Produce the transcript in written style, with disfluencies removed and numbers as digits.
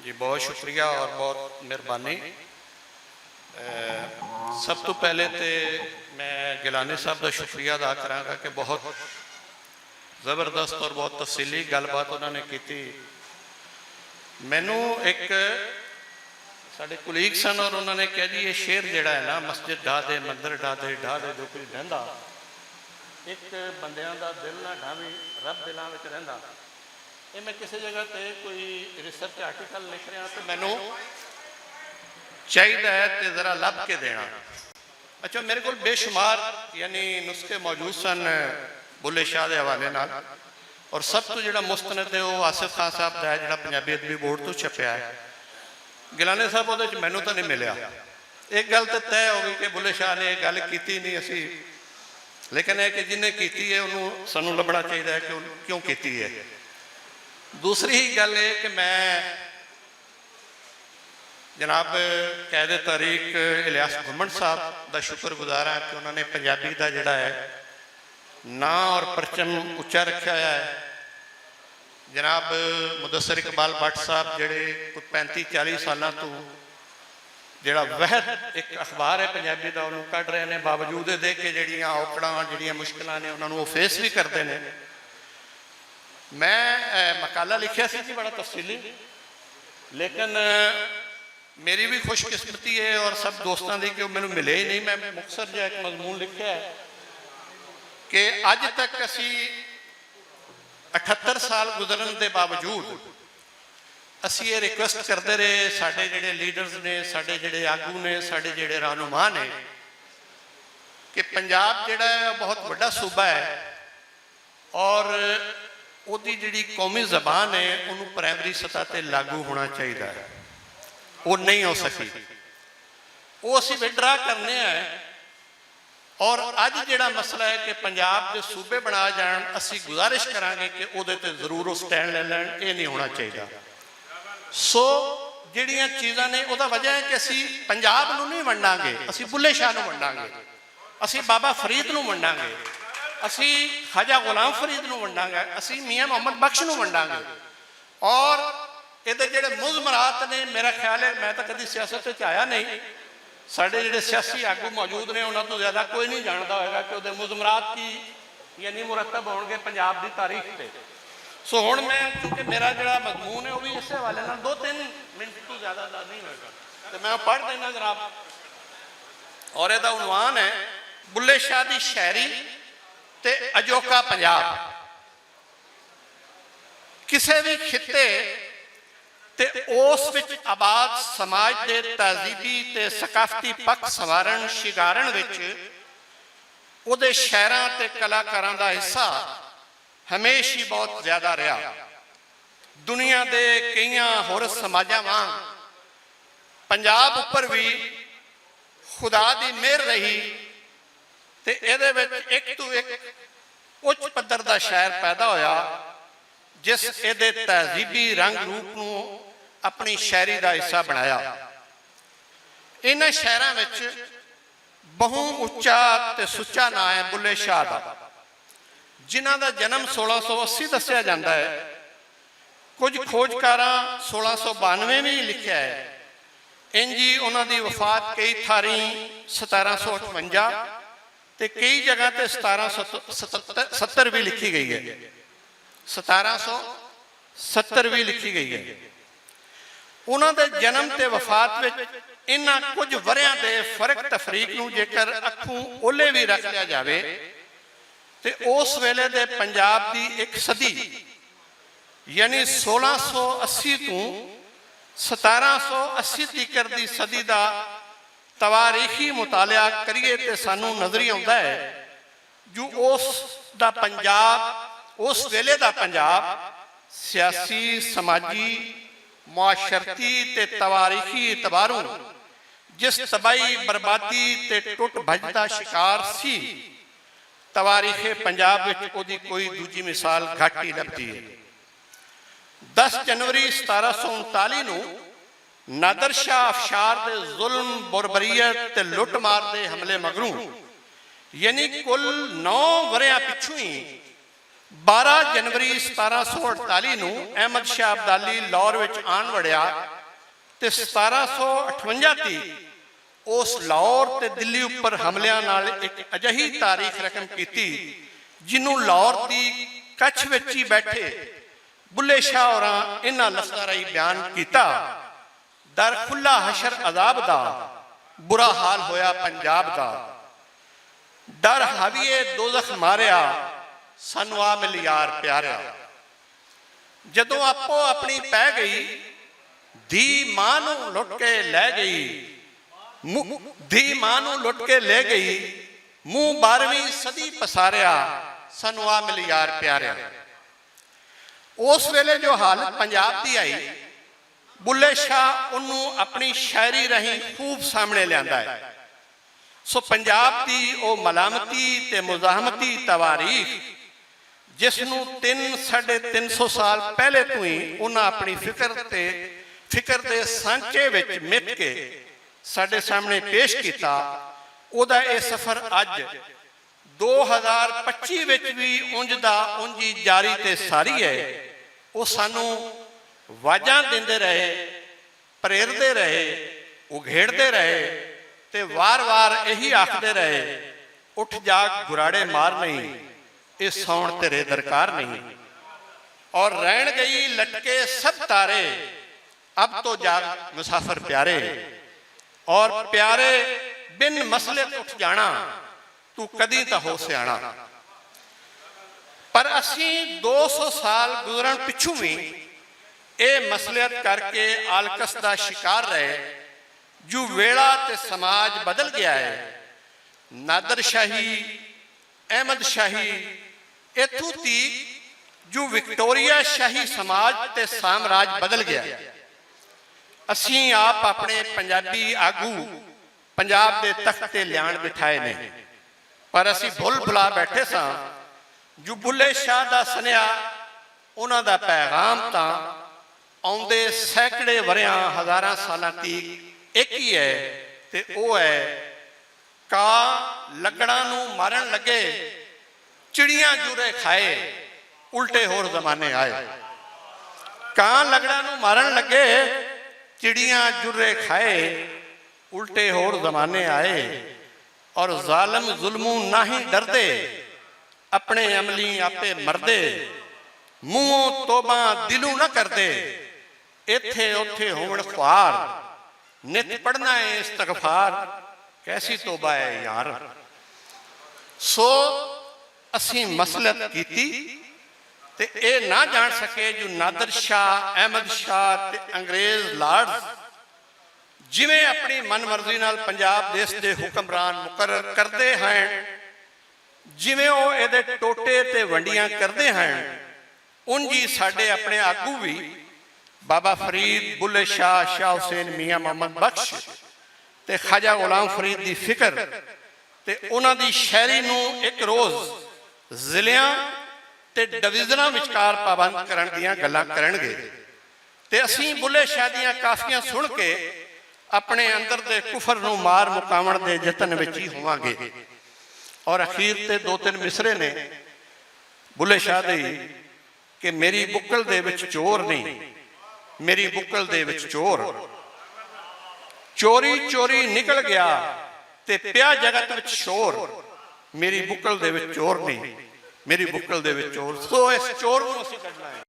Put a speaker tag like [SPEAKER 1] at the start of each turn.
[SPEAKER 1] जी बहुत शुक्रिया और बहुत मेहरबानी। सब तो पहले तो मैं गिलानी साहब का शुक्रिया अदा कराँगा कि बहुत ज़बरदस्त और बहुत तफसीली गलबात उन्होंने की। मैनू एक साढ़े कुलीग सन और उन्होंने कहा जी ये शेर जोड़ा है ना, मस्जिद ढा दे मंदिर ढा दे जो कोई रहिंदा, एक बंदियां दा दिल ना ढावी रब दिलों में रहिंदा। ये मैं किसी जगह पर कोई रिसर्च आर्टिकल लिख रहा तो मैनू चाहिए तो ज़रा लभ के देना। अच्छा, मेरे को बेशुमार यानी नुस्खे मौजूद सन बुले शाह के हवाले नाल, और सब तो जो मुस्तनद है वो आसिफ खान साहब का है जो पंजाबी अदबी बोर्ड तो छपया है। गिलानी साहब वो मैनू तो नहीं मिले। एक गल तो तय हो गई कि बुले शाह ने गल की नहीं असी, लेकिन है कि जिन्हें की है उन्होंने सानू लभना चाहिए है कि क्यों की है। दूसरी ही गल है कि मैं जनाब कैद तारीख इलियास घुमन साहब का शुक्रगुजार हाँ कि उन्होंने पंजाबी का जोड़ा है ना और परचम उच्चा रखा है। जनाब मुदस्सिर इकबाल भट्ट साहब जोड़े कोई 35-40 सालों तो जोड़ा वहद एक अखबार है पंजाबी का उन्होंने कढ़ रहे हैं, बावजूद दे के जड़ियाँ औकड़ा जड़ियाँ मुश्किल ने उन्होंने वो फेस भी करते हैं। मैं मकाला लिखा सी जी बड़ा तफसीली, लेकिन मेरी भी खुशकिस्मती है और सब दोस्तों की कि मैंने मिले ही नहीं। मैं मुख्तसर जो एक मजमून लिखा है कि अज तक असी 78 साल गुजरन के बावजूद असी ये रिक्वेस्ट करते रहे साढ़े जोड़े लीडर्स ने, साढ़े जोड़े आगू ने, साढ़े जोड़े रहनुमा ने कि पंजाब जोड़ा है बहुत बड़ा सूबा है और उसकी जी कौमी जबान है उन्होंने प्राइमरी सतह पर लागू होना चाहिए। वो नहीं हो सकी, वो असी विड्रा करने हैं। और अज जोड़ा मसला है कि पंजाब के सूबे बना जान, असी गुजारिश करांगे कि उहदे ते जरूर वो स्टैंड ले लैन, ये नहीं होना चाहिए। सो जिहड़ियां चीज़ां ने उहदा वजह है कि असी पंजाब नूं नहीं वंडांगे, असी बुल्ले शाह नूं वंडांगे, असी बाबा फरीद नूं वंडांगे, असी ख्वाजा गुलाम फरीद नूं वंडांगे, असी मियाँ मोहम्मद बख्श नूं वंडांगे। और ये जोड़े मुजमरात ने, मेरा ख्याल है मैं तो कभी सियासत आया नहीं, साढ़े जोड़े सियासी आगू मौजूद ने उन्होंने तो ज़्यादा कोई नहीं जानता होगा कि वो मुजमरात की यानी मुरतब होंगे पंजाब की तारीख से। सो हुण मैं क्योंकि मेरा जोड़ा मजमून है वो भी इस हवाले 2-3 मिनट तो ज़्यादा नहीं होगा तो मैं पढ़ देना जनाब। और यदा उन्वान है बुल्ले शाह की शायरी ते अजोका पंजाब। किसी भी खिते ते उस विच आबाद समाज के तहजीबी ते सकाफती पक्ष संवारण शिगारण विच उहदे शहरां ते कलाकारां दा हिस्सा हमेशा ही बहुत ज्यादा रहा। दुनिया के कई होर समाजां वांग पंजाब उपर भी खुदा की मेहर रही ते इहदे विच एक तो एक उच्च पद्धर का शहर पैदा होया जिस इहदे तहजीबी रंग रूप नूं अपनी शायरी का हिस्सा बनाया। इन्हां शहरां विच बहु उच्चा ते सुच्चा नाम है बुल्ले शाह का, जिन्हां दा जन्म 1680 दस्सिया जाता है। कुछ खोजकारां 1692 भी लिखा है। इंजी उन्हां दी वफात कई थारी 1758 ते कई जगह ते 1770 भी लिखी गई है, 1770 भी लिखी गई है। उन्होंने जन्म ते वफात में इन्हां कुछ वरियां दे फर्क तफरीक नूं जेकर अखों ओले भी रख लिया जाए तो उस वेले दे पंजाब की एक सदी यानी 1680 तो 1780 तक की सदी का तवारीखी मुतालिया करिए तो सानू नजरी आता है जो उस दा पंजाब उस वेले का पंजाब सियासी समाजी मुआशरती ते तवारीखी इतबारों जिस तबाही बर्बादी ते टुट भज का शिकार सी, तवारीखे पंजाब विच ओदी कोई दूजी मिसाल घट ही लभदी है। 10 जनवरी 1739 नूं नादर शाह अफशार दे जुल्म बुरबरीयत ते लुटमार दे हमले मगरों यानी कुल 9 वरियां पिछों ही 12 ਜਨਵਰੀ 1748 ਨੂੰ ਅਹਿਮਦ ਸ਼ਾਹ ਅਬਦਾਲੀ ਲਾਹੌਰ ਵਿੱਚ ਆਣ ਵੜਿਆ ਤੇ 1758 ਦੀ ਉਸ ਲਾਹੌਰ ਤੇ ਦਿੱਲੀ ਉੱਪਰ ਹਮਲਿਆਂ ਨਾਲ ਇੱਕ ਅਜਿਹੀ ਤਾਰੀਖ ਰਕਮ ਕੀਤੀ ਜਿਹਨੂੰ ਲਾਹੌਰ ਦੀ ਕੱਛ ਵਿੱਚ ਹੀ ਬੈਠੇ ਬੁੱਲੇ ਸ਼ਾਹ ਹੋਰਾਂ ਇਹਨਾਂ ਲਫ਼ਜ਼ਾਂ ਰਾਹੀਂ ਬਿਆਨ ਕੀਤਾ। ਦਰ ਖੁੱਲਾ ਹਸ਼ਰ ਅਜ਼ਾਬ ਦਾ ਬੁਰਾ ਹਾਲ ਹੋਇਆ ਪੰਜਾਬ ਦਾ, ਡਰ ਹਾਵੀਏ ਦੋਜ਼ਖ ਮਾਰਿਆ ਸਾਨੂੰ ਆ ਮਿਲ ਯਾਰ ਪਿਆਰਿਆ। ਜਦੋਂ ਆਪੋ ਆਪਣੀ ਪੈ ਗਈ ਧੀ ਮਾਂ ਨੂੰ ਲੁੱਟ ਕੇ ਲੈ ਗਈ, ਧੀ ਮਾਂ ਨੂੰ ਲੁੱਟ ਕੇ ਲੈ ਗਈ, ਮੂੰਹ 12ਵੀਂ ਸਦੀ ਪਸਾਰਿਆ ਸਾਨੂੰ ਆ ਮਿਲ ਯਾਰ ਪਿਆਰਿਆ। ਉਸ ਵੇਲੇ ਜੋ ਹਾਲਤ ਪੰਜਾਬ ਦੀ ਆਈ, ਬੁੱਲੇ ਸ਼ਾਹ ਉਹਨੂੰ ਆਪਣੀ ਸ਼ਾਇਰੀ ਰਾਹੀਂ ਖੂਬ ਸਾਹਮਣੇ ਲਿਆਂਦਾ ਹੈ। ਸੋ ਪੰਜਾਬ ਦੀ ਉਹ ਮਲਾਮਤੀ ਤੇ ਮੁਜ਼ਾਹਮਤੀ ਤਵਾਰੀਖ ਜਿਸ ਨੂੰ 350 ਸਾਲ ਪਹਿਲੇ ਤੋਂ ਹੀ ਉਹਨਾਂ ਆਪਣੀ ਫਿਕਰ ਦੇ ਸਾਂਚੇ ਵਿੱਚ ਮਿੱਥ ਕੇ ਸਾਡੇ ਸਾਹਮਣੇ ਪੇਸ਼ ਕੀਤਾ, ਉਹਦਾ ਇਹ ਸਫ਼ਰ ਅੱਜ 2025 ਵਿੱਚ ਵੀ ਉਂਝ ਦਾ ਉਂਝ ਹੀ ਜਾਰੀ ਤੇ ਸਾਰੀ ਹੈ। ਉਹ ਸਾਨੂੰ ਵਾਜਾਂ ਦਿੰਦੇ ਰਹੇ, ਪ੍ਰੇਰਦੇ ਰਹੇ, ਉਘੇੜਦੇ ਰਹੇ ਤੇ ਵਾਰ-ਵਾਰ ਇਹੀ ਆਖਦੇ ਰਹੇ, ਉੱਠ ਜਾਗ ਗੁਰਾੜੇ ਮਾਰ ਨਹੀਂ, ਇਹ ਸੌਣ ਤੇਰੇ ਦਰਕਾਰ ਨਹੀਂ। ਔਰ ਰਹਿਣ ਗਈ ਲਟਕੇ ਸਭ ਤਾਰੇ, ਅਬ ਤੋਂ ਜਾਗ ਮੁਸਾਫਰ ਪਿਆਰੇ। ਔਰ ਪਿਆਰੇ ਬਿਨ ਮਸਲੇ ਤੋਂ ਉੱਠ ਜਾਣਾ, ਤੂੰ ਕਦੀ ਤਾਂ ਹੋ ਸਿਆਣਾ। ਪਰ ਅਸੀਂ 200 ਸਾਲ ਗੁਜ਼ਰਨ ਪਿੱਛੋਂ ਵੀ ਇਹ ਮਸਲੀਅਤ ਕਰਕੇ ਆਲਕਸ ਦਾ ਸ਼ਿਕਾਰ ਰਹੇ। ਜੋ ਵੇਲਾ ਤੇ ਸਮਾਜ ਬਦਲ ਗਿਆ ਹੈ, ਨਾਦਰ ਸ਼ਾਹੀ, ਅਹਿਮਦ ਸ਼ਾਹੀ, ਇੱਥੋਂ ਤੀਕ ਜੋ ਵਿਕਟੋਰੀਆ ਸ਼ਾਹੀ ਸਮਾਜ ਤੇ ਸਾਮਰਾਜ ਬਦਲ ਗਿਆ। ਅਸੀਂ ਆਪ ਆਪਣੇ ਪੰਜਾਬੀ ਆਗੂ ਪੰਜਾਬ ਦੇ ਤਖਤ ਤੇ ਲਿਆਣ ਬਿਠਾਏ ਨੇ, ਪਰ ਅਸੀਂ ਭੁੱਲ ਭੁਲਾ ਬੈਠੇ ਸਾਂ ਜੋ ਬੁੱਲੇ ਸ਼ਾਹ ਦਾ ਸੁਨੇਹਾ, ਉਹਨਾਂ ਦਾ ਪੈਗਾਮ ਤਾਂ ਆਉਂਦੇ ਸੈਂਕੜੇ ਵਰਿਆਂ ਹਜ਼ਾਰਾਂ ਸਾਲਾਂ ਤੀਕ ਇੱਕ ਹੀ ਹੈ ਤੇ ਉਹ ਹੈ ਕਾਂ ਲੱਕੜਾਂ ਨੂੰ ਮਾਰਨ ਲੱਗੇ, ਚਿੜੀਆਂ ਜੁਰੇ ਖਾਏ, ਉਲਟੇ ਹੋਰ ਜ਼ਮਾਨੇ ਆਏ। ਕਾਂ ਲੱਕੜਾਂ ਨੂੰ ਮਾਰਨ ਲੱਗੇ, ਚਿੜੀਆਂ ਜੁਰੇ ਖਾਏ, ਉਲਟੇ ਹੋਰ ਜ਼ਮਾਨੇ ਆਏ। ਔਰ ਜ਼ਾਲਮ ਜ਼ੁਲਮੋਂ ਨਾਹੀਂ ਡਰਦੇ, ਆਪਣੇ ਅਮਲੀ ਆਪੇ ਮਰਦੇ, ਮੂੰਹੋਂ ਤੋਬਾ ਦਿਲੋਂ ਨਾ ਕਰਦੇ, ਇੱਥੇ ਉੱਥੇ ਹੋਣ ਖੁਆਰ, ਨਿਤ ਪੜਨਾ ਹੈ ਇਸਤਗਫਾਰ, ਕੈਸੀ ਤੋਬਾ ਹੈ ਯਾਰ। ਸੋ ਅਸੀਂ ਮਸਲਤ ਕੀਤੀ ਤੇ ਇਹ ਨਾ ਜਾਣ ਸਕੇ ਜੋ ਨਾਦਰ ਸ਼ਾਹ, ਅਹਿਮਦ ਸ਼ਾਹ ਤੇ ਅੰਗਰੇਜ਼ ਲਾਰਡਸ ਜਿਵੇਂ ਆਪਣੀ ਮਨਮਰਜ਼ੀ ਨਾਲ ਪੰਜਾਬ ਦੇਸ਼ ਦੇ ਹੁਕਮਰਾਨ ਮੁਕਰਰ ਕਰਦੇ ਹਨ, ਜਿਵੇਂ ਉਹ ਇਹਦੇ ਟੋਟੇ ਤੇ ਵੰਡੀਆਂ ਕਰਦੇ ਹਨ, ਉਂਝ ਹੀ ਸਾਡੇ ਆਪਣੇ ਆਗੂ ਵੀ ਬਾਬਾ ਫਰੀਦ, ਬੁੱਲੇ ਸ਼ਾਹ, ਸ਼ਾਹ ਹੁਸੈਨ, ਮੀਆਂ ਮੁਹੰਮਦ ਬਖਸ਼ ਤੇ ਖਾਜਾ ਗੁਲਾਮ ਫਰੀਦ ਦੀ ਫਿਕਰ ਤੇ ਉਹਨਾਂ ਦੀ ਸ਼ਾਇਰੀ ਨੂੰ ਇੱਕ ਰੋਜ਼ ਜ਼ਿਲ੍ਹਿਆਂ ਤੇ ਡਿਵੀਜ਼ਨਾਂ ਵਿਚਕਾਰ ਪਾਬੰਦ ਕਰਨ ਦੀਆਂ ਗੱਲਾਂ ਕਰਨਗੇ ਤੇ ਅਸੀਂ ਬੁੱਲੇ ਸ਼ਾਹ ਦੀਆਂ ਕਾਫੀਆਂ ਸੁਣ ਕੇ ਆਪਣੇ ਅੰਦਰ ਦੇ ਕੁਫਰ ਨੂੰ ਮਾਰ ਮੁਕਾਵਣ ਦੇ ਯਤਨ ਵਿੱਚ ਹੀ ਹੋਵਾਂਗੇ। ਔਰ ਅਖੀਰ ਤੇ 2-3 ਮਿਸਰੇ ਨੇ ਬੁੱਲੇ ਸ਼ਾਹ ਦੇ ਕਿ ਮੇਰੀ ਬੁੱਕਲ ਦੇ ਵਿੱਚ ਚੋਰ ਨਹੀਂ, ਮੇਰੀ ਬੁੱਕਲ ਦੇ ਵਿੱਚ ਚੋਰ, ਚੋਰੀ ਚੋਰੀ ਨਿਕਲ ਗਿਆ ਤੇ ਪਿਆ ਜਗਤ ਵਿੱਚ ਸ਼ੋਰ, ਮੇਰੀ ਬੁੱਕਲ ਦੇ ਵਿੱਚ ਚੋਰ ਨਹੀਂ, ਮੇਰੀ ਬੁੱਕਲ ਦੇ ਵਿੱਚ ਚੋਰ। ਸੋ ਇਸ ਚੋਰ ਨੂੰ ਅਸੀਂ ਕੱਢਣਾ ਹੈ।